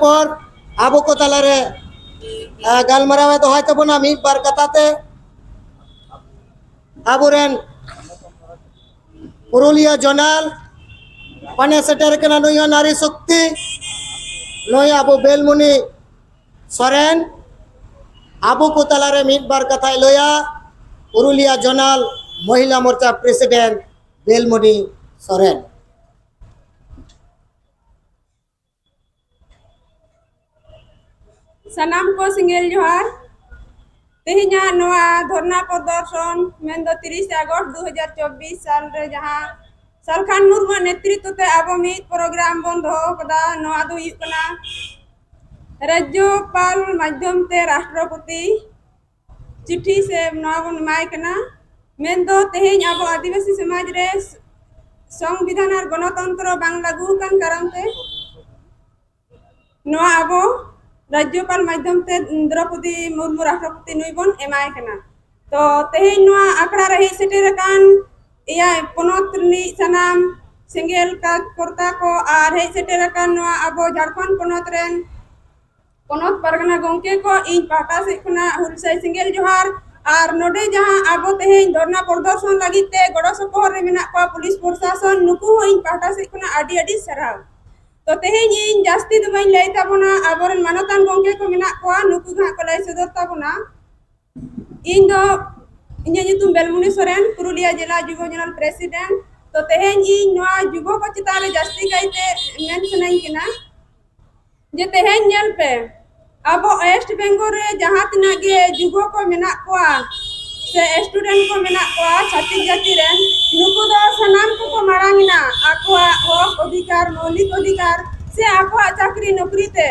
पर आबो को तालारे गालमारावे दोहाय तबना मिद बार कथाते आबोरेन पुरुलिया जोनाल पाने सेटर कना नुय नारी शक्ति नुय आबो बेलमुनि सोरेन आबो को तालारे मिद बार कथाय लया पुरुलिया जोनाल महिला मोर्चा प्रेसिडेंट बेलमुनि सोरेन। सनाम को सिंगेल जोहार तेहिना नोआ धरना प्रदर्शन मेन दो 30 अगस्त 2024 साल रे जहां सलखान मुर्मू नेतृत्व ते अब मिद प्रोग्राम बन दो कदा नोआ दो हुई कना राज्यपाल माध्यम ते राष्ट्रपति चिट्ठी से नोआ बन माय कना मेन दो तेहिन अब आदिवासी समाज रे संविधान और गणतंत्र बांग लागू कान कारण ते नोआ अब राज्यपाल माध्यम ते द्रौपदी मुर्मू राष्ट्रपति नुईबन एमाय कना तो तेहिन नोआ आखड़ा रही सेटेर कान या पोनोत नि सनाम सिंगेल का करता को आर हे सेटेर कान नोआ अब झारखंड पोनोत रेन पोनोत परगना गंके को इन पाटा से खना हुलसाई सिंगेल जोहार और नोडे जहां अब तेहिन धरना प्रदर्शन लगिते गड़ो सपोहर रे मेना को पुलिस प्रशासन नुकु हो इन पाटा से खना आडी आडी सराव तो तेहेन इन जास्ती तो बइन लई ताबोना आबोरन मानतान गंके को मेना को नुकु घा को लई सदर ताबोना इन दो इन्या nyutum बेलमुनि सोरेन पुरुलिया जिला युवा जनरल प्रेसिडेंट तो तेहेन इन नोआ युवा को चितान रे जास्ती काइते मेन सनाई किना जे तेहेन नेल पे अब वेस्ट बंगाल रे जहां तना गे युवा को मेना को से स्टूडेंट को मेना को छात्र जाति रेन नुकु दो सनाम को मारांगना आको हक अधिकार मौलिक अधिकार से आको चाकरी नौकरी ते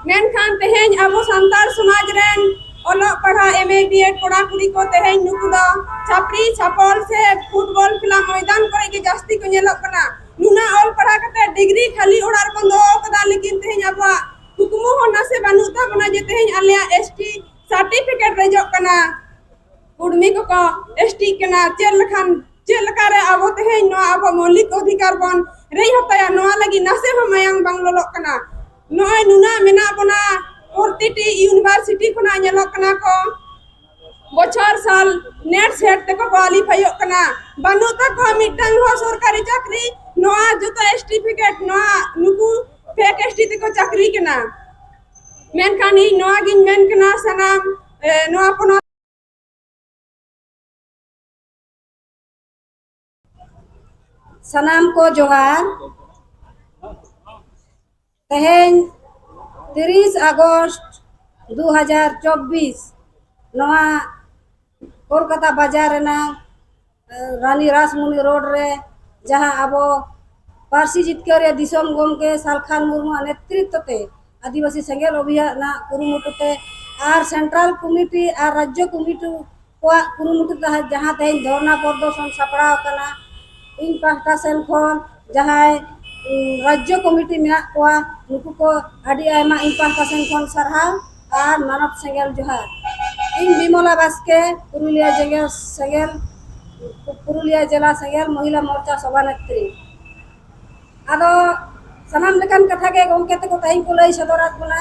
मेन खान तेहेन अब संताल समाज रेन ओलो पढ़ा एमए बीएड कोड़ा कुड़ी को तेहेन नुकु दो छापरी छापल से फुटबॉल खेला मैदान करे के जास्ती को नेलो कना नुना ऑल पढ़ा कते डिग्री खाली ओडार बंदो कदा लेकिन तेहेन अब हुकुमो हो नसे बानुता बना जे तेहेन आलिया एसटी सर्टिफिकेट रेजो कना कुड़मी को एसटी कना चेल करे अब तेहेन नो अब मौलिक अधिकार बन रे हतया नो लगी नसे हो मायांग बांगलोलो कना नोय नुना मेना बना प्रतिटी यूनिवर्सिटी खना नेलो कना को बछर साल नेट सेट ते को क्वालिफाई कना बानुता को मिटन हो सरकारी चाकरी नोआ जतो सर्टिफिकेट नोआ नुकु फेक एसटी ते को चाकरी कना मेन खानी नोआ गिन मेन कना सनाम नोआ पनो सनाम को जोहार तेहेन 30 अगस्त 2024 नवा कोलकाता बाजार ना रानी रासमुनि रोड रे जहां अब पारसी जितकर दिसम गमके सालखान मुर्मू नेतृत्व ते आदिवासी सेंगेल अभियान ना कुरुमुटुते और सेंट्रल कमिटी और राज्य कमिटी को कुरुमुटुते जहां तेहेन धरना प्रदर्शन सपड़ाव कना इन पास्टा सेन खन जहां राज्य कमिटी मेना को नुकु को आडी आयमा इन पास्टा सेन खन सरहा और मानव सेंगेल जोहार इन बिमला बास्के पुरुलिया जिला सेंगेल महिला मोर्चा सभानेत्री आदो सनाम लेकान कथा के गंके ते को ताई को लई सदरात बना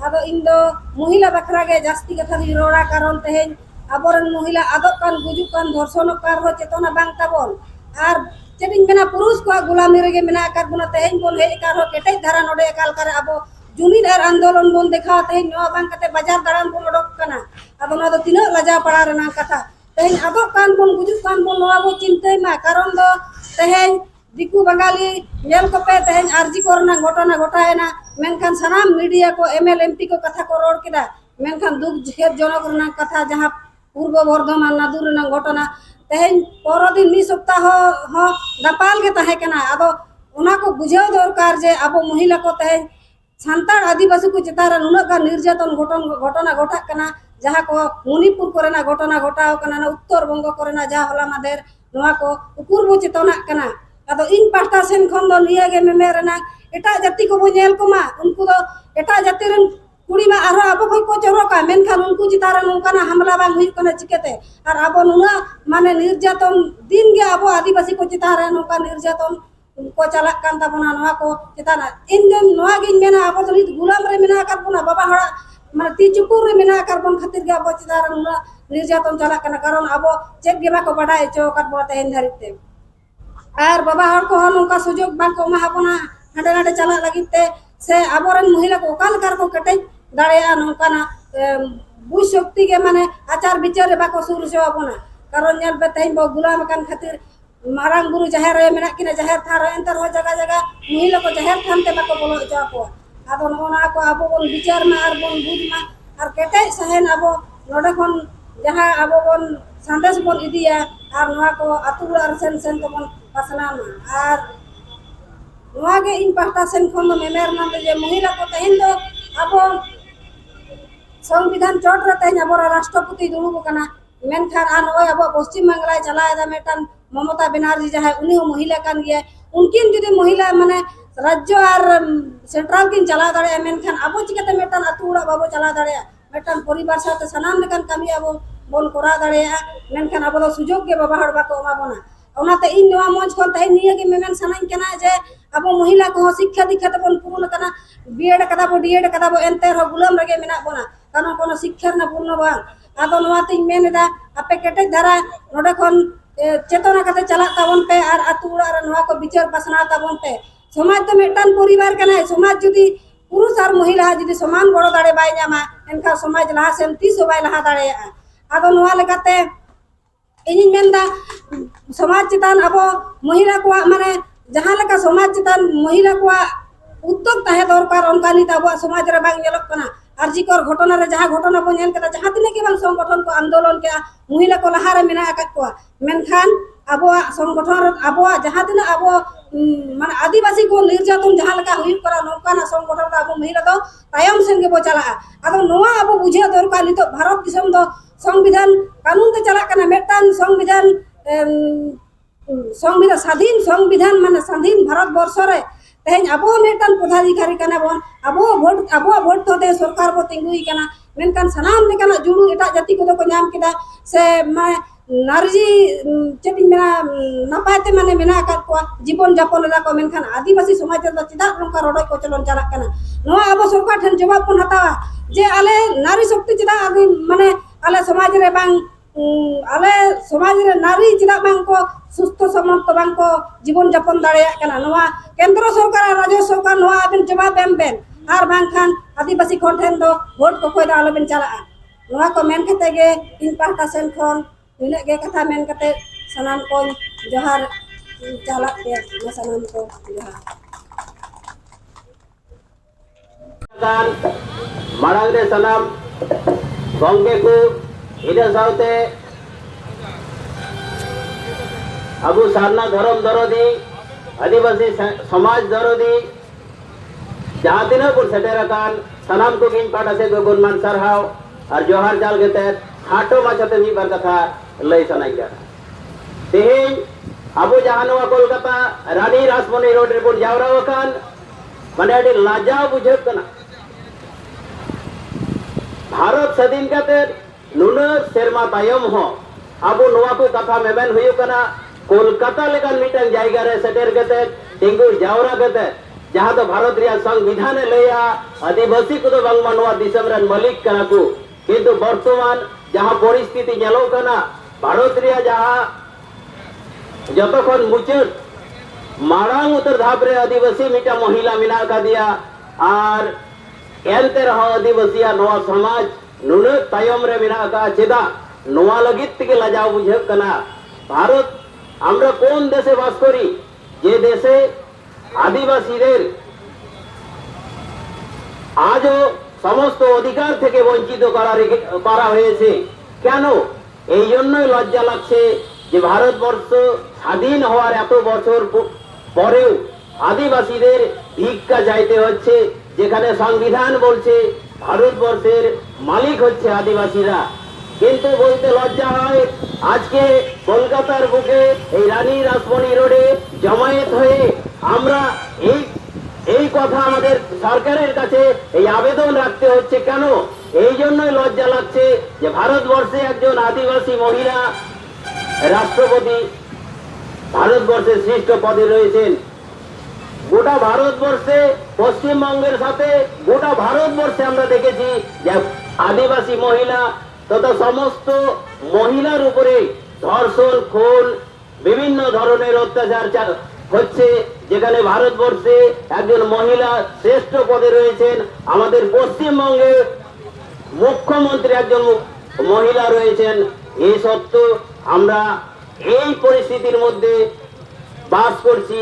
आदो इन दो महिला बखरा के जास्ती कथा दी रोड़ा कारण तेहेन आबोरन महिला आदो कान गुजुक कान धर्षण कार हो चेतना बांग ताबोन और चेटिंग मेना पुरुष को गुलामी रे मेना कर बना तेहेन बोल हे कार हो केटे धारा नोडे एकाल करे अब जुमिन और आंदोलन बोन देखा तेहेन नो बांग कते बाजार दाड़ान बोन ओडक कना अब ना दो तिना लजा पड़ा रना कथा तेहेन आदो कान बोन गुजुक कान बोन नो अब चिंताय मा कारण दो तेहेन दिकु बंगाली नेल को पे तेहेन आरजी कोरना घटना घटायना मेनखान सनाम मीडिया को एमएल एमपी को कथा को रोड किदा मेनखान दुख झेर जनक रना कथा जहां पूर्व बर्धमान नादुर रना घटना तेहेन पर दिन मी सप्ताह हो दापाल के तहे कना आदो ओना को बुझाव दरकार जे अब महिला को तेहेन सांतार आदिवासी को चितारा नुना का निर्यातन घटना घटा कना जहां को मणिपुर कोरेना घटना घटाव कना ना उत्तर बंग कोरेना जहां होला मादेर नोआ को पूर्व चेतना कना आदो इन पास्टा सेन खन दो निया गे मेमेरना एटा जाति को बो नेल कोमा उनको दो एटा जाति रन कुड़ी मा आरो अब कोई को चरोका मेनखान उनको चितारा नोकाना हमला बांग हुई कना चिकेते और अब नुना माने निर्यातन दिन गे अब आदिवासी को चितारा नोका निर्यातन को चालक कान ताबोना नवा को चेतान इन जो नवा गिन मेना अब तो नित गुलाम रे मेना कर बोना बाबा हड़ा माने ती चुपुर रे मेना कर बोन खातिर के अब चेतार मुला निर्यातन चालक काना कारण अब चेक गेबा को बड़ा चो कर बोना तेन धरिते और बाबा हड़ को हन उनका सुजोग बांग को मा हबोना हडे हडे चालक लगिते से आबोरन महिला को काल कर को कटे दाड़ेया नौकाना बुझ शक्ति के माने आचार विचार रे बाको सुर से हबोना कारण नेल बे तेन बो गुलाम कान खातिर मारांग गुरु जहर रे मेना किने जहर थार एंतर हो जगह जगह महिला को जहर थान ते बाको बोलो जा को आदो नोना को आबो बोन विचार मा आर बोन बुझ मा आर केटे सहन आबो नोडे खन जहां आबो बोन संदेश बोन इदिया आर नोआ को अतुल आर सेन सेन तो बोन पासना मा आर नोआ के इन पास्ता सेन खन मेमेर नाम जे महिला को तहिन दो आबो संविधान चोट रे तहिन आबो राष्ट्रपति दुलुब कना मेनखान आन ओय आबो पश्चिम बांग्ला चलाय दा मेटन ममता बनर्जी जहां उनी महिला कान गया उनकिन जुदी महिला माने राज्य और सेंट्रल किन चला दाड़े मेनखान आबो चिकते मेटन अतुड़ा बाबो चला दाड़े मेटन परिवार साथे सनाम लेकन कमी आबो बोन करा दाड़े मेनखान आबो दो सुजोग के बाबा हड़ बाको एमाबोना ओनाते इन नवा मंच कोन तै निये के मेमेन सनाइन कना जे आबो महिला को शिक्षा दीक्षा ते बोन पूर्ण कना बीएड कदा बो डीएड कदा बो एनते रो गुलाम रगे मेना बोना कानो कोनो शिक्षा ना पूर्ण बा आदो नवा तिन मेनेदा आपे केटे धारा नोडे खन चेतना कते चला ताबन पे और अतु उड़ा रे नवा को विचार पासना ताबन पे समाज तो मेटन परिवार कना समाज जुदी पुरुष और महिला जुदी समान बड़ो दाड़े बाय न्यामा एनका समाज लहा सेम तीस बाय लहा दाड़े आदो नवा लेकाते इनि मेनदा समाज चितान अब महिला को माने जहां लेका समाज चितान महिला को उद्योग ताहे दरकार उनका नित अब समाज रे बांग नेलक कना आरजीकर घटना रे जहां घटना बो नेल कता जहां तिने के बांग संगठन को आंदोलन के महिला को लहा रे मेना आकात को मेनखान अब संगठन अब जहां तिने अब माने आदिवासी को निर्यातन जहां लेका हुई करा नौकाना संगठन अब महिला दो तायम सेन के बो चला आदो नोआ अब बुझे दरकार नित भारत दिसम दो संविधान कानून ते चला कना मेटान संविधान संविधान स्वाधीन संविधान माने स्वाधीन भारत वर्ष रे तेहन अबो मेटन पदाधिकारी कना बोन अबो वोट तो दे सरकार बो तिंगुई कना मेनकान सनाम लेकना जुड़ू एटा जाति को को नाम किदा से माने नारजी चेटिन मेना नपाते माने मेना का को जीवन यापन ला को मेनखान आदिवासी समाज रे चिदा नका रोड को चलन चला कना नोआ अबो सरकार ठन जवाब पन हतावा जे आले नारी शक्ति चिदा माने आले समाज रे बांग आले समाज रे नारी चिदा बांग को सुस्थ समर्थ बांग को जीवन यापन दाड़ेया कना नोआ केंद्र सरकार राज्य सरकार नोआ अबिन जवाब एम बेन आर बांग खान आदिवासी कोन ठेन दो वोट को कोय दा आलो बिन चला नोआ को मेन खते गे इन पाटा सेन खन इने गे कथा मेन कते सनाम को जोहार चालक के सनाम को जोहार मारांग रे सनाम गंगे को इने साउते अबु सारना धर्म दरदी आदिवासी समाज दरदी जहाँ तिना को सेटेर कान सनाम को गिन पाटा से गुण मान सरहाव और जोहार जाल गेते हाटो माछते मी बार कथा लय सनाई गया तेहेन अबु जहानवा कोलकाता रानी रासमणी रोड रे बोन जावरा वकान माने आडी लाजा बुझत कना भारत स्वाधीन काते नुना सेरमा तायम हो अबु नोवा को कथा मेबेन हुयु कना कोलकाता लेकान मिटन जायगा रे सेटेर गते टिंगुर जावरा गते जहां तो भारत रिया संविधान लया आदिवासी को तो बांग मानवा दिसम रन मालिक कना को किंतु वर्तमान जहां परिस्थिति नेलो कना भारत रिया जहां जतखन मुचत मारांग उतर धाप रे आदिवासी मिटा महिला मिना का दिया और एनते रह आदिवासिया नवा समाज नुन तायम रे मिना का चेदा नवा लगित के लजाव बुझे कना भारत আমরা কোন দেশে বাস করি যে দেশে আদিবাসীদের আজও সমস্ত অধিকার থেকে বঞ্চিত করা হয়েছে কেন এই জন্যই লজ্জা লাগছে যে ভারতবর্ষ স্বাধীন হওয়ার এত বছর পরেও আদিবাসীদের ভিক্ষা চাইতে হচ্ছে যেখানে সংবিধান বলছে ভারতবর্ষের মালিক হচ্ছে আদিবাসীরা কিন্তু বলতে লজ্জা হয় আজকে কলকাতার বুকে এই রানী রাসমণি রোডে জমায়েত হয়ে আমরা এই কথা আমাদের সরকারের কাছে এই আবেদন রাখতে হচ্ছে কেন এই জন্যই লজ্জা লাগছে যে ভারতবর্ষে একজন আদিবাসী মহিলা রাষ্ট্রপতি ভারতবর্ষের শ্রেষ্ঠ পদে রয়েছেন গোটা ভারতবর্ষে পশ্চিমবঙ্গের সাথে গোটা ভারতবর্ষে আমরা দেখেছি যে আদিবাসী মহিলা তথা সমস্ত মহিলার উপরে ধর্ষণ, খুন, বিভিন্ন ধরনের অত্যাচার হচ্ছে। যেখানে ভারতবর্ষে একজন মহিলা শ্রেষ্ঠ পদে রয়েছেন, আমাদের পশ্চিমবঙ্গে মুখ্যমন্ত্রী একজন মহিলা রয়েছেন। এই সত্ত্বেও আমরা এই পরিস্থিতির মধ্যে বাস করছি।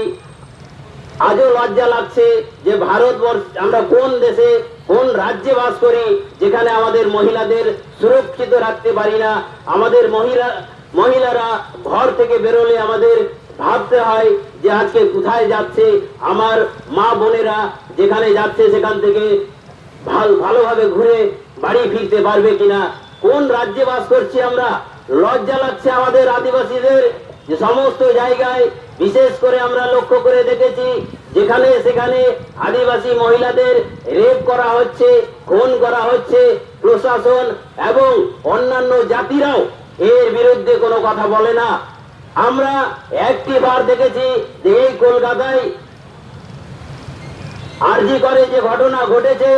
আজও লজ্জা লাগছে যে ভারতবর্ষ, আমরা কোন দেশে কোন রাজ্যে বাস করি যেখানে আমাদের মহিলাদের সুরক্ষিত রাখতে পারি না। আমাদের মহিলারা ঘর থেকে বেরোলে আমাদের ভাবতে হয় যে আজকে কোথায় যাচ্ছে, আমার মা বোনেরা যেখানে যাচ্ছে সেখান থেকে ভালোভাবে ঘুরে বাড়ি ফিরতে পারবে কিনা। কোন রাজ্যে বাস করছি আমরা। লজ্জা লাগছে আমাদের আদিবাসীদের যে সমস্ত জায়গায়, বিশেষ করে আমরা লক্ষ্য করে দেখেছি যেখানে সেখানে আদিবাসী মহিলাদের রেপ করা হচ্ছে, খুন করা হচ্ছে। প্রশাসন এবং অন্যান্য জাতিরাও এর বিরুদ্ধে কোনো কথা বলে না। আমরা একটি বার দেখেছি যে এই কলকাতায় আরজি করে যে ঘটনা ঘটেছে,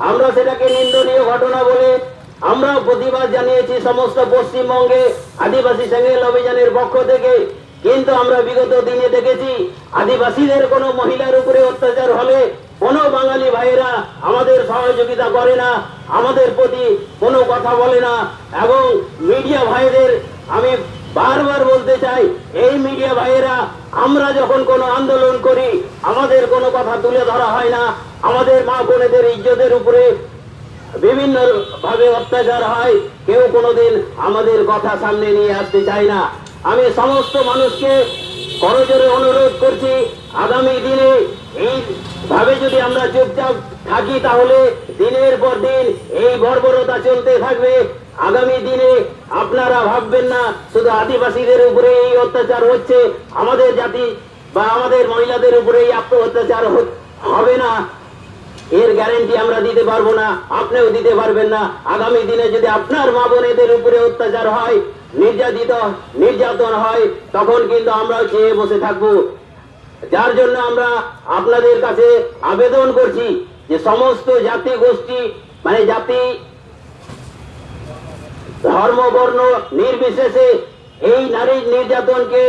আমরা সেটাকে নিন্দনীয় ঘটনা বলে আমরাও প্রতিবাদ জানিয়েছি সমস্ত পশ্চিমবঙ্গে আদিবাসী সেঙ্গেল অভিযানের পক্ষ থেকে। কিন্তু আমরা বিগত দিনে দেখেছি আদিবাসীদের কোনো মহিলার উপরে অত্যাচার হলে কোনো বাঙালি ভাইয়েরা আমাদের সহযোগিতা করে না, আমাদের প্রতি কোনো কথা বলে না। এবং মিডিয়া ভাইদের আমি বারবার বলতে চাই, এই মিডিয়া ভাইয়েরা আমরা যখন কোনো আন্দোলন করি আমাদের কোনো কথা তুলে ধরা হয় না। আমাদের মা বোনেদের ইজ্জতের উপরে বিভিন্ন ভাবে অত্যাচার হয়, কেউ কোনোদিন আমাদের কথা সামনে নিয়ে আসতে চায় না। আমি সমস্ত মানুষকে করজোরে অনুরোধ করছি, আগামী দিনে এইভাবে যদি আমরা চুপচাপ থাকি তাহলে দিনের পর দিন এই বর্বরতা চলতে থাকবে। আগামী দিনে আপনারা ভাববেন না শুধু আদিবাসীদের উপরে এই অত্যাচার হচ্ছে, আমাদের জাতি বা আমাদের মহিলাদের উপরে এই অত্যাচার হবে না, এর গ্যারেন্টি আমরা দিতে পারবো না, আপনিও দিতে পারবেন না। আগামী দিনে যদি আপনার মা বোনেদের উপরে অত্যাচার হয়, নির্যাতন হয়, তখন কিন্তু আমরা চেয়ে বসে থাকবো। যার জন্য আমরা আপনাদের কাছে আবেদন করছি যে সমস্ত জাতি গোষ্ঠী মানে জাতি ধর্ম বর্ণ নির্বিশেষে এই নারী নির্যাতনকে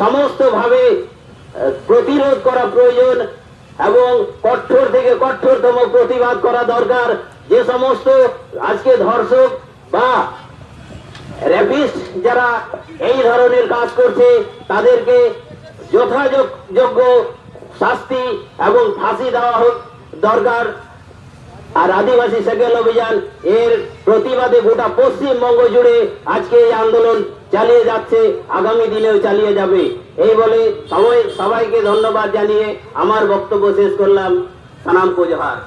সমস্ত ভাবে প্রতিরোধ করা প্রয়োজন এবং কঠোর থেকে কঠোরতম প্রতিবাদ করা দরকার। যে সমস্ত আজকে ধর্ষক বা রেপিস্ট যারা এই ধরনের কাজ করছে তাদেরকে যথাযোগ্য শাস্তি এবং ফাঁসি দেওয়া দরকার। আর আদিবাসী সেকেল অভিযান এর প্রতিবাদে গোটা পশ্চিমবঙ্গ জুড়ে আজকে এই আন্দোলন চালিয়ে যাচ্ছে, আগামী দিনেও চালিয়ে যাবে। এই বলে সবাইকে ধন্যবাদ জানিয়ে আমার বক্তব্য শেষ করলাম। সালাম কো জোহার।